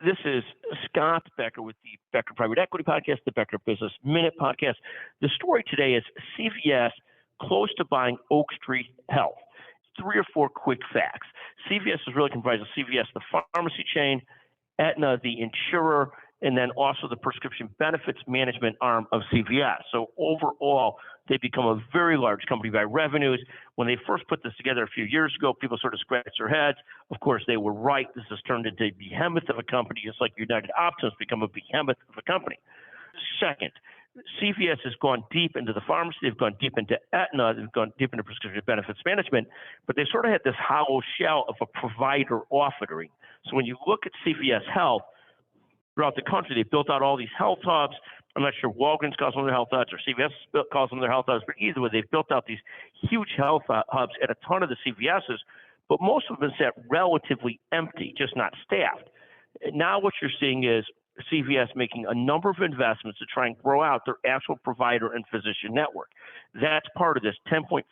This is Scott Becker with the Becker Private Equity Podcast, the Becker Business Minute Podcast. The story today is CVS close to buying Oak Street Health. 3 or 4 quick facts. CVS is really comprised of CVS, the pharmacy chain, Aetna, the insurer, and then also the prescription benefits management arm of CVS. So overall, they become a very large company by revenues. When they first put this together a few years ago, people sort of scratched their heads. Of course, they were right. This has turned into a behemoth of a company, just like United Optum has become a behemoth of a company. Second, CVS has gone deep into the pharmacy. They've gone deep into Aetna. They've gone deep into prescription benefits management. But they sort of had this hollow shell of a provider offering. So when you look at CVS Health, throughout the country, they built out all these health hubs. I'm not sure Walgreens calls them their health hubs or CVS calls them their health hubs, but either way, they've built out these huge health hubs at a ton of the CVSs, but most of them sat relatively empty, just not staffed. Now what you're seeing is CVS making a number of investments to try and grow out their actual provider and physician network. That's part of this $10.5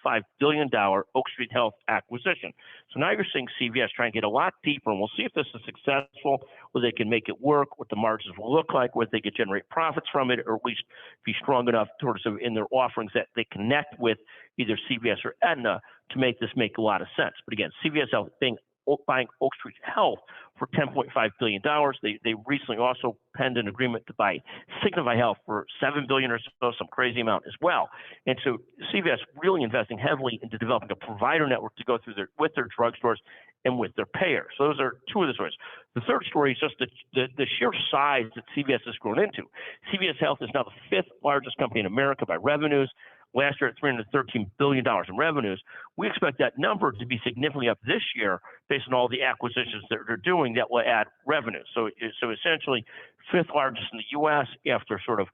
billion Oak Street Health acquisition. So now you're seeing CVS try and get a lot deeper, and we'll see if this is successful, whether they can make it work, what the margins will look like, whether they could generate profits from it, or at least be strong enough towards in their offerings that they connect with either CVS or Aetna to make this make a lot of sense. But again, CVS Health buying Oak Street Health for $10.5 billion. They recently also penned an agreement to buy Signify Health for $7 billion or so, some crazy amount as well. And so CVS really investing heavily into developing a provider network to go through with their drugstores and with their payers. So those are 2 of the stories. The third story is just the sheer size that CVS has grown into. CVS Health is now the 5th largest company in America by revenues. Last year at $313 billion in revenues. We expect that number to be significantly up this year based on all the acquisitions that they're doing that will add revenue. So essentially 5th largest in the U.S. after sort of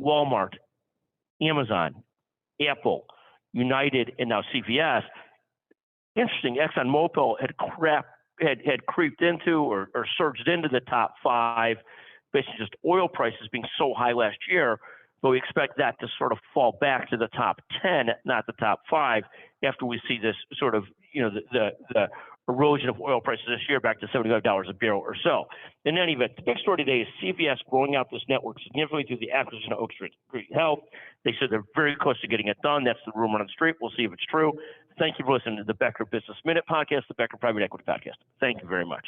Walmart, Amazon, Apple, United, and now CVS. Interesting, ExxonMobil had creeped into or surged into the top 5, basically just oil prices being so high last year. But we expect that to sort of fall back to the top 10, not the top 5, after we see this sort of, the erosion of oil prices this year back to $75 a barrel or so. In any event, the big story today is CVS growing out this network significantly through the acquisition of Oak Street Health. They said they're very close to getting it done. That's the rumor on the street. We'll see if it's true. Thank you for listening to the Becker Business Minute Podcast, the Becker Private Equity Podcast. Thank you very much.